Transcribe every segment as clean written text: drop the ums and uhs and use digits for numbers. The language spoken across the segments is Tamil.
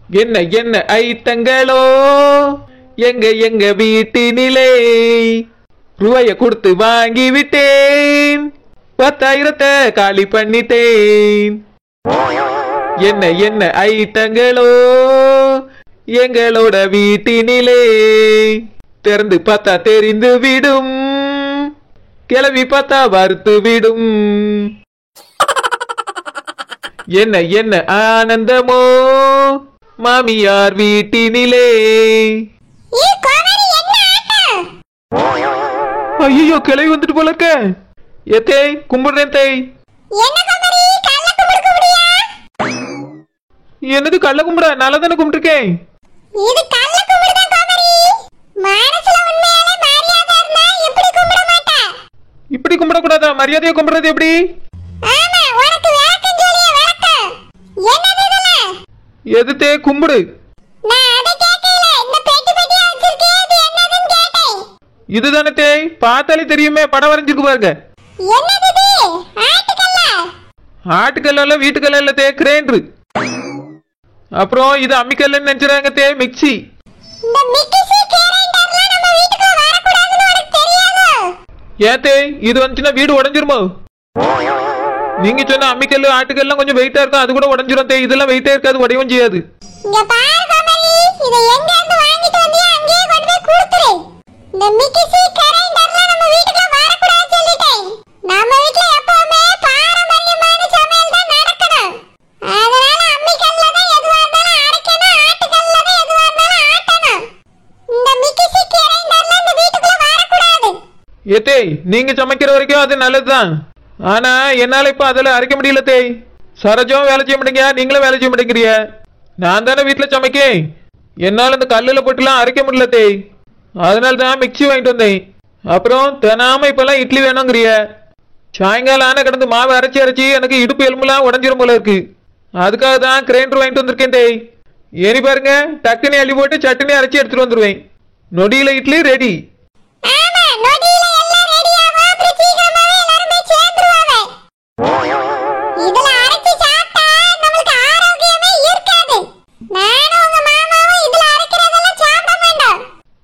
என்ன என்ன ஐட்டங்களோ எங்க எங்க வீட்டினிலே ரூபாய கொடுத்து வாங்கி விட்டேன் 10,000 காலி பண்ணிட்டேன். என்ன என்ன ஐட்டங்களோ எங்களோட வீட்டினிலே திறந்து பார்த்தா தெரிந்து விடும் கிளவி பார்த்தா வறுத்து விடும். என்ன என்ன ஆனந்தமோ மாமியார் வீட்டினிலே. ஐயோ கிளவி வந்துட்டு போல இருக்க. ஏத்தே கும்பிடுறேன் தேய். என்னது கள்ள கும்பிட? நல்லா தானே கும்பிட்டுருக்கேன். இப்படி கும்பிடக்கூடாதா? மரியாதையை கும்பிடுறது எப்படி? எதுத்தே கும்பிடு. இதுதானே தேய், பார்த்தாலே தெரியுமே, படம் வரைஞ்சிருக்கு பாருங்க. ஆட்டுக்கல்ல வீட்டுக்கல்ல இல்ல தே, கிரைண்டர். அப்புறம் இது அம்மிக்கல்ல நினைச்சுறாங்க தே, மிக்சி. ஏத்தே இது வந்துச்சுன்னா வீடு உடஞ்சிருமோ? நீங்க சொன்ன அம்மிக்கல்லு ஆட்டுக்கல்லாம் கொஞ்சம் வெயிட்டா இருக்கும், அது கூட உடஞ்சிரும் தே. இதெல்லாம் வெயிட்டா இருக்காது, உடையவும் செய்யாது. ஏத்தே நீங்க சமைக்கிற வரைக்கும் அது நல்லதுதான். ஆனா என்னால இப்ப அதுல அரைக்க முடியல தேய். சரோஜாவும் வேலை செய்ய மாட்டேங்க, நீங்களும் வேலை செய்ய மாட்டேங்கிறிய. நான் தானே வீட்டுல சமைக்க, என்னால இந்த கல்லுல போட்டுலாம் அரைக்க முடியல தேய். அதனாலதான் மிக்சி வாங்கிட்டு வந்தேன். அப்புறம் தினாம இப்பெல்லாம் இட்லி வேணுங்கிறிய. சாயங்காலம் ஆன கிடந்து மாவு அரைச்சி அரைச்சி எனக்கு இடுப்பு எலும்புலாம் உடஞ்சிரும் போல இருக்கு. அதுக்காக தான் கிரைண்டர் வாங்கிட்டு வந்திருக்கேன் தேய். ஏறி பாருங்க, டக்குனி அள்ளி போட்டு சட்டுனி அரைச்சி எடுத்துட்டு வந்துருவேன். நொடியில இட்லி ரெடி.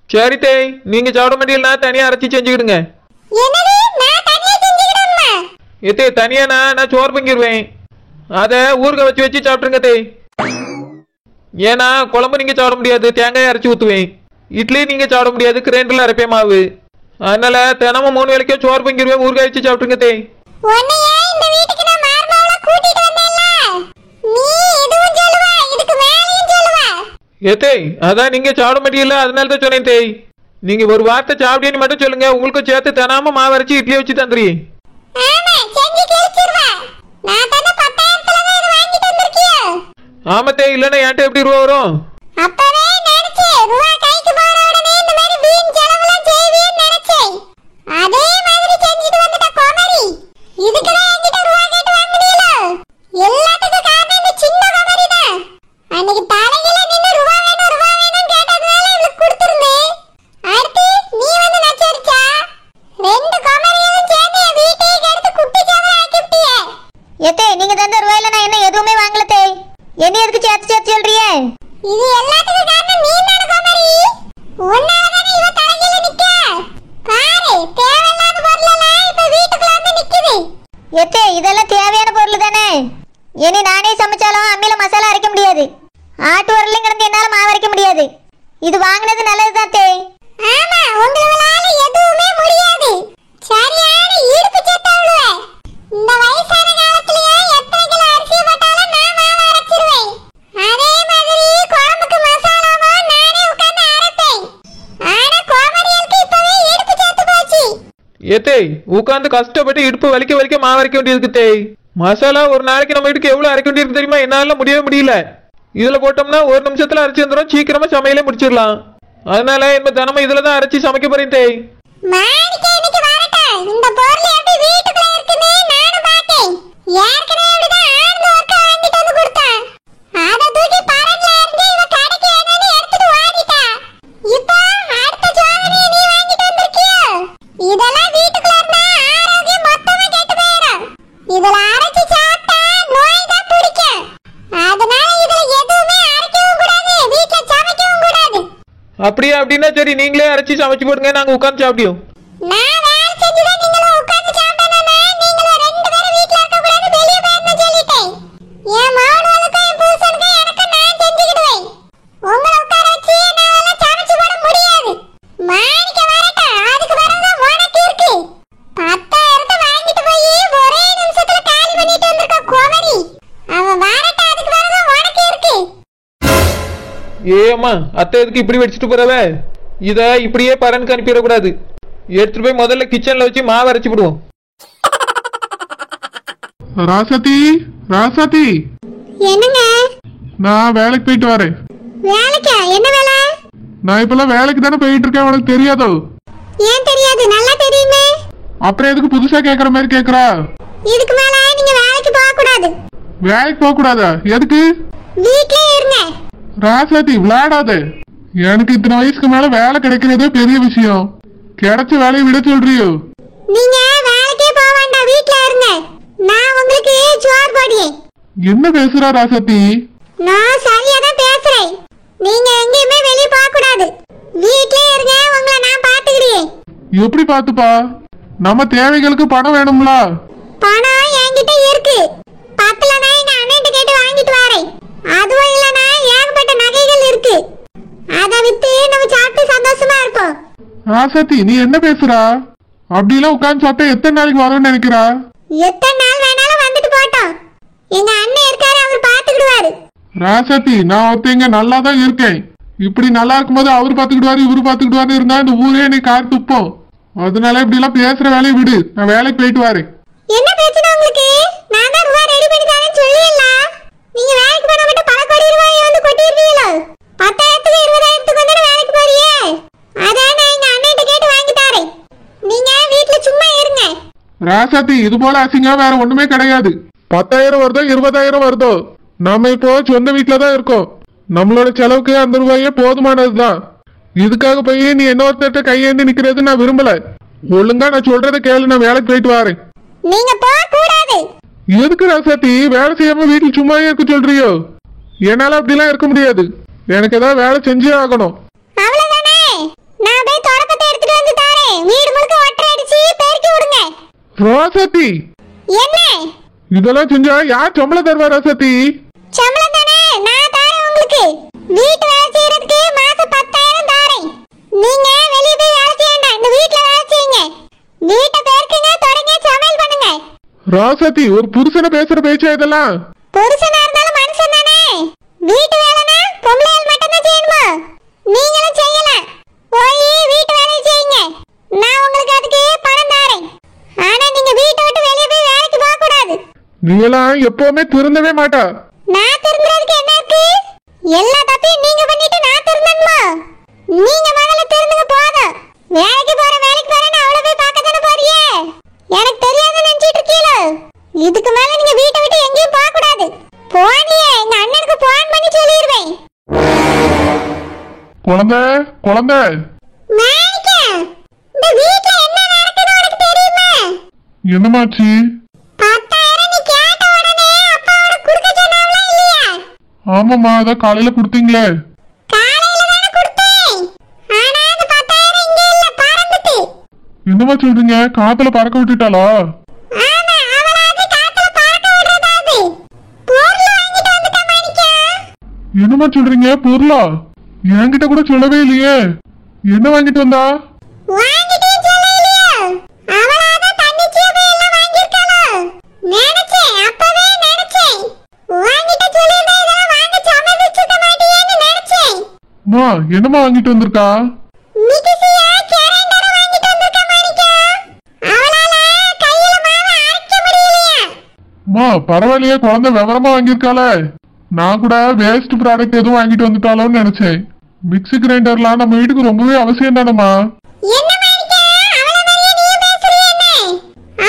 சரி தேய், நீங்க சாப்பிட மாட்டீங்கன்னா தனியா அரைச்சி செஞ்சுக்கிடுங்க. ஏத்தே தனியானா நான் சோறு பங்கிடுவேன், அதை ஊறுக வச்சு வச்சு சாப்பிட்டுருங்க தேய். ஏன்னா குழம்பு நீங்க சாப்பிட முடியாது, தேங்காய் அரைச்சி ஊத்துவேன். இட்லி நீங்க சாப்பிட முடியாது, கிரைண்டர்ல அரைப்பேன் மாவு. அதனால தினமும் 3 வேளைக்கும் சோறு பங்கிடுவேன், ஊறுகாய் வச்சு சாப்பிட்டுருங்க தேய். ஏத்தே அதான் நீங்க சாப்பிட மாட்டீங்கல்ல, அதனால தான் சொன்னேன் தேய். நீங்க ஒரு வார்த்தை சாப்பிட்டேன்னு மட்டும் சொல்லுங்க, உங்களுக்கும் சேர்த்து தினாம மாவு அரைச்சி இட்லி வச்சு தந்துறீ. ஆமத்தே, இல்லன்னா என்கிட்ட எப்படி ரூபா வரும்? இதெல்லாம் தேவையான பொருள் தானே. இனி நானே சமைச்சாலும் அம்மியில மசாலா அரைக்க முடியாது, ஆட்டு உரலையும் கிடந்து என்னால மாவு அரைக்க முடியாது. இது வாங்கினது நல்லதுதான் தே. ஆமா, உங்களால எதுவுமே முடியாது. சரியான ஈடுப்பு செத்தவளே. இந்த வயசான காலத்திலேயே எத்தனை கிலோ அரிசி போட்டாலும் நான் மாவு அரைச்சிருவேன். அதே மாதிரி குழம்புக்கு மசாலாவா நானே உட்கார்ந்து அரைப்பேன். ஆனா கோமரியலுக்கு இப்பவே ஈடுப்பு செத்து போச்சு. ஏத்தே உட்காந்து கஷ்டப்பட்டு இடுப்பு வலிக்க வலிக்க மாவு அரைக்க வேண்டியிருக்கு தேய். மசாலா ஒரு நாளைக்கு நம்ம வீட்டுக்கு எவ்வளவு அரைக்க வேண்டியிருக்கு தெரியுமா? என்னால முடியவே முடியல. இதுல போட்டோம்னா 1 நிமிஷத்துல அரைச்சி வந்துடும், சீக்கிரமா சமையலே முடிச்சிடலாம். அதனால என்ன தினமும் இதுலதான் அரைச்சி சமைக்க போறேன் தேய். இந்த பொருள் எப்படி வீட்டுக்குள்ள இருக்குன்னு நானும் பார்த்தேன். ஏற்கனவே இப்படிதான் ஆர்டர் ஒர்க்க வாங்கிட்டு வந்து கொடுத்தேன். அதை தூக்கி பரன்ல இருந்து இவ கடைக்கு என்னன்னு எடுத்துட்டு ஓடிட்டா. இப்போ அடுத்த ஜோவனி நீ வாங்கிட்டு வந்திருக்கியோ? இதெல்லாம் வீட்டுக்குள்ள இருந்தா ஆரோக்கியம் மொத்தமா கெட்டு போயிடும். இதுல அரைச்சு சாப்பிட்டா நோய் தான் பிடிக்கும். அதனால இதுல எதுவுமே அரைக்கவும் கூடாது, அப்படின்னா சரி, நீங்களே அரைச்சி சமைச்சு போடுங்க, நாங்க உட்காந்து சாப்பிடுவோம். நான் வேலை செஞ்சுதான் நீங்களும் உட்கார்ந்து சாப்பிடணும்னா நீங்களும் ரெண்டு பேரும் வீட்ல இருக்க கூடாது, வெளிய போயிரணும் சொல்லிட்டேன். என் மகனுக்கும் என் புருஷனுக்கும் எனக்கு நான் செஞ்சுக்கிடுவேன். உங்களை உட்கார வச்சு என்னால சமைச்சு போட முடியாது. மாணிக்க வரட்டா, அதுக்கு பிறகு உனக்கு இருக்கு. 10,000 வாங்கிட்டு போய் ஒரே நிமிஷத்துல காலி பண்ணிட்டு வந்திருக்க கோமரி. அவன் வரட்டா, அதுக்கு பிறகு உனக்கு இருக்கு. ஏம்மா, அத்தை எதுக்கு இப்படி வச்சுட்டு போறவ? இத இப்படியே பரனுக்கு அனுப்பிடக்கூடாது. எடுத்துட்டு போய் முதல்ல கிச்சன்ல வச்சு மாவு அரைச்சு விடுவோம். ராசாத்தி, ராசாத்தி, என்னங்க? நான் வேலைக்கு போயிட்டு வரேன். வேலைக்கா? என்ன வேலை? நான் இப்பெல்லாம் வேலைக்கு தானே போயிட்டு இருக்கேன், உனக்கு தெரியாதோ? ஏன் தெரியாது? நல்லா தெரியுமே. அப்புறம் எதுக்கு புதுசா கேக்குற மாதிரி கேக்குறா? இதுக்கு மேல நீங்க வேலைக்கு போக கூடாது. வேலைக்கு போக கூடாதா? எதுக்கு? வீட்லயே இருங்க. ராசாத்தி, விளையாடாத. எனக்கு இத்தனை வயசுக்கு மேல வேலை கிடைக்கிறதே பெரிய விஷயம். கிடைச்ச வேலையை விட சொல்றியோ? நீங்க வேலைக்கே போக வேண்டாம், வீட்ல இருங்க. நான் உங்களுக்கு சோறு போடுறேன். என்ன பேசுறா ராசாத்தி? நான் சரியா தான் பேசுறேன். நீங்க எங்கேயுமே வெளிய போக கூடாது, வீட்லயே இருங்க. உங்களை நான் பாத்துக்கிறேன். எப்படி பாத்துப்பா? நம்ம தேவைகளுக்கு பணம் வேணும்ல? பணம் என்கிட்ட இருக்கு. பத்தலனா எங்க அண்ணன்ட்ட கேட்டு வாங்கிட்டு வரேன். அதுவும் இல்லனா ஏகப்பட்ட நகைகள் இருக்கு. அதை வித்து நம்ம சாப்பிட்டு சந்தோஷமா இருப்போம். ராசாத்தி, நீ என்ன பேசுறா? அப்படிலாம் உட்கார்ந்து சாப்பிட்டா எத்தனை நாளைக்கு வரும்னு நினைக்கிறா? எத்தனை நாள் வேணாலும் வந்துட்டு போட்டோம். எங்க அண்ணன் இருக்காரு, அவர் பாத்துக்கிடுவாரு. ராசாத்தி, நான் ஒருத்தங்க நல்லா தான் இருக்கேன். இப்படி நல்லா இருக்கும்போது அவர் பாத்துக்கிடுவாரு இவரு பாத்துக்கிடுவாரு இருந்தா இந்த ஊரே நீ கார் துப்போம். அதனால இப்படி எல்லாம் பேசுற வேலையை விடு, நான் வேலைக்கு போயிட்டு வரேன். என்ன பிரச்சனை உங்களுக்கு? நான் தான் ரூபா ரெடி பண்ணி தரேன்னு சொல்லியல்ல. நீங்க வேலைக்கு போனா மட்டும் பல கோடி ரூபாய் வந்து கொட்டிடுவீங்களோ? 10,000க்கு 20,000க்கு வந்து வேலைக்கு போறியே, அதான் நான் எங்க அண்ணன்ட்ட கேட்டு வாங்கி தரேன். நீங்க வீட்ல சும்மா இருங்க. ராசாத்தி, இது போல அசிங்கம் வேற ஒண்ணுமே கிடையாது. 10,000 வருதோ 20,000 வருதோ, நாம இப்போ சொந்த வீட்டுல தான் இருக்கோம். நம்மளோட செலவுக்கு அந்த ரூபாயே போதுமானதுதான். இதுக்காக போய் நீ என்ன ஒருத்தட்ட கையேந்தி நிக்கிறது நான் விரும்பல. ஒழுங்கா நான் சொல்றத கேளு, நான் வேலைக்கு போயிட்டு வரேன். நீங்க போக கூடாது. எதுக்கு ராசாத்தி வேலை செய்யாம வீட்டுல சும்மாவே இருக்க சொல்றியோ? என்னால அப்படிலாம் இருக்க முடியாது. எனக்கு ஏதாவது வேலை செஞ்சே ஆகணும். அவ்வளவுதானே? நான் போய் தொடப்பத்தை எடுத்துட்டு வந்து தரேன். வீடு முழுக்க ஒட்டரை அடிச்சு பெருக்கி விடுங்க. ராசாத்தி, என்ன? இதெல்லாம் செஞ்சா யார் சம்பளம் தருவா ராசாத்தி? சம்பளம் தானே நான் தரேன் உங்களுக்கு. வீட்டு வேலை செய்யறதுக்கு மாசம் 10,000 தரேன். நீங்க வெளிய போய் வேலை செய்ய வேண்டாம், இந்த வீட்ல வேலை செய்யுங்க. வீட்டை பெருக்குங்க, தொடங்க, சமையல் பண்ணுங்க. ராசாத்தி, ஒரு புருஷனை பேசுற பேச்சா இதெல்லாம்? புருஷனா இருந்தாலும் மனுஷன் தானே. வீட்டு வேலைனா பொம்பளையால் மட்டும் தான் செய்யணுமா? நீங்களும் செய்யலாம். போய் வீட்டு வேலையை செய்யுங்க. நான் உங்களுக்கு அதுக்கு பணம் தரேன். ஆனா நீங்க வீட்டை விட்டு வெளிய போய் வேலைக்கு போக கூடாது. நீ எல்லாம் எப்பவுமே திருந்தவே மாட்டா. நான் திருந்துறதுக்கு என்ன இருக்கு? எல்லா தப்பையும் நீங்க பண்ணிட்டு நான் திருந்தணுமா? நீங்க முதல்ல திருந்துங்க போதும். வேலைக்கு போறேன்னு அவளை போய் பார்க்க தானே போறியே. எனக்கு தெரியாதுன்னு நினைச்சிட்டு இருக்கீங்களோ? இதுக்கு மேல நீங்க வீட்டை விட்டு எங்கேயும் போக கூடாது. போனியே எங்க அண்ணனுக்கு போன் பண்ணி சொல்லிடுவேன். குழந்தை, குழந்தை, மாணிக்கா, இந்த வீட்ல என்ன நடக்குது உனக்கு தெரியுமா? என்னமாச்சு? 10,000 நீ கேட்ட உடனே அப்பா உனக்கு கொடுக்க சொன்னாங்களா இல்லையா? ஆமாம்மா, அதான் காலையில கொடுத்தீங்களே. காலையில தானே கொடுத்தேன். ஆனா அந்த 10,000 இங்க இல்ல, பறந்துட்டு. என்னமா சொல்றீங்க? காத்துல பறக்க விட்டுட்டாளா? ஆமா, அவளாவது காத்துல பறக்க விடுறதாவது. பொருள் வாங்கிட்டு வந்துட்ட மாணிக்கா. என்னமா சொல்றீங்க? பொருளா? என்கிட்ட கூட சொல்லவே இல்லையே. என்ன வாங்கிட்டு வந்தா? வாங்கிட்டு சொல்லலையா? அவளாவது தண்ணிச்சியை போய் எல்லாம் வாங்கியிருக்காளோ? நினைச்சேன், அப்பவே நினைச்சேன். வாங்கிட்டு சொல்லியிருந்தா இதெல்லாம் வாங்க சம்மதிச்சிருக்க மாட்டியேன்னு நினைச்சேன். அம்மா, என்னமா வாங்கிட்டு வந்திருக்கா? மிக்ஸியா கிரைண்டர் வாங்கிட்டு வந்திருக்க மாணிக்கா. அவளால கையில மாவு அரைக்க முடியலையா? அம்மா, பரவாயில்லையே, குழந்தை விவரமா வாங்கியிருக்காளே. நான் கூட வேஸ்ட் ப்ராடக்ட் எதுவும் வாங்கிட்டு வந்துட்டாளோன்னு நினைச்சேன். மிக்ஸி கிரைண்டர்லாம் நம்ம வீட்டுக்கு ரொம்பவே அவசியம் தானம்மா. என்ன மாணிக்கா, அவள மாதிரியே நீ பேசுறியே?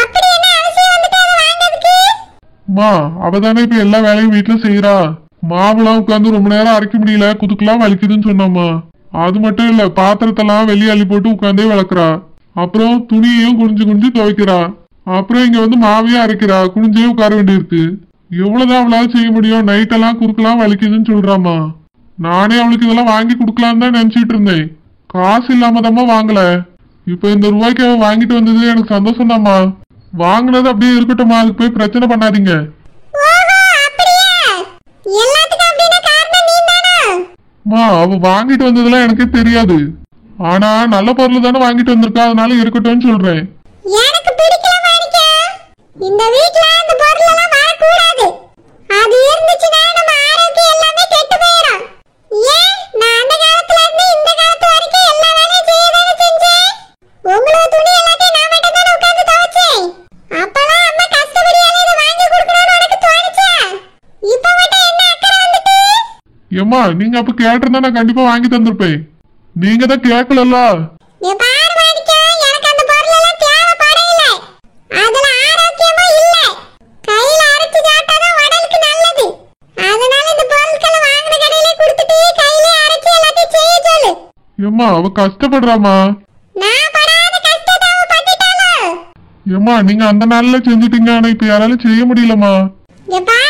அப்படி என்ன அவசியம் வந்துட்டு அதை வாங்குறதுக்கு? அம்மா, அவதானே இப்ப எல்லா வேலையும் வீட்டுல செய்யறா. மாவுலாம் உட்காந்து ரொம்ப நேரம் அரைக்க முடியல, குதுக்கெல்லாம் வலிக்குதுன்னு சொன்னாம்மா. அது மட்டும் இல்ல, பாத்திரத்தெல்லாம் வெளியே அள்ளி போட்டு உட்காந்தே வளர்க்குறா. அப்புறம் துணியையும் குனிஞ்சு குனிஞ்சு துவைக்கிறா. அப்புறம் இங்க வந்து மாவையும் அரைக்கிறா. குனிஞ்சே உட்கார வேண்டியிருக்கு. எவ்வளவுதான் அவளால செய்ய முடியும்? நைட்டெல்லாம் குறுக்கெல்லாம் வலிக்குதுன்னு சொல்றாமா. நானே அவளுக்கு இதெல்லாம் வாங்கி கொடுக்கலான்னு தான் நினைச்சிட்டு இருந்தேன். காசு இல்லாம வாங்கல. இப்ப இந்த ரூபாய்க்கு அவன் வாங்கிட்டு வந்தது எனக்கு சந்தோஷம் தான்மா. வாங்கினது அப்படியே இருக்கட்டும்மா, அதுக்கு போய் பிரச்சனை பண்ணாதீங்க. மா அவ வாங்கிட்டு வந்ததெல்லாம் எனக்கே தெரியாது. ஆனா நல்ல பொருள் தானே வாங்கிட்டு வந்திருக்கா, அதனால இருக்கட்டும்னு சொல்றேன். எனக்கு பிடிக்கல மாணிக்க. இந்த வீட்ல அந்த பொருள் எல்லாம் வரக்கூடாது. அது இருந்துச்சுன்னா நம்ம ஆரோக்கியம் எல்லாமே கெட்டு போயிடும். ஏன் நான் அந்த காலத்துல இருந்து இந்த காலத்து வரைக்கும் எல்லா வேலையும் செய்யதானே செஞ்சேன். உங்களோட துணி எல்லாத்தையும் நான் மட்டும் தானே உட்கார்ந்து துவைச்சேன். அப்பலாம் அம்மா கஷ்டப்படியால இதை வாங்கி கொடுக்கணும்னு உனக்கு தோணுச்சா? இப்ப மட்டும் என்ன அக்கறை வந்துட்டு? ஏம்மா நீங்க அப்ப கேட்டிருந்தா நான் கண்டிப்பா வாங்கி தந்திருப்பேன். நீங்க தான் கேட்கலல்ல. நீ பாரு மாணிக்க, எனக்கு அந்த பொருள் எல்லாம் தேவைப்படல. அதுல ஆரோக்கியமா இல்ல. கையில அரைச்சு சாப்பிட்டாதான் உடலுக்கு நல்லது. அதனால இந்த பொருட்களை வாங்குன கடையிலே கொடுத்துட்டு கையிலே அரைச்சு எல்லாத்தையும் செய்ய சொல்லு. ஏம்மா அவ கஷ்டப்படுறாமா. நான் படாத கஷ்டத்தை அவ பட்டுட்டாளோ? ஏம்மா நீங்க அந்த நாள்ல செஞ்சுட்டீங்க, ஆனா இப்ப யாராலும் செய்ய முடியலம்மா. இங்க பாரு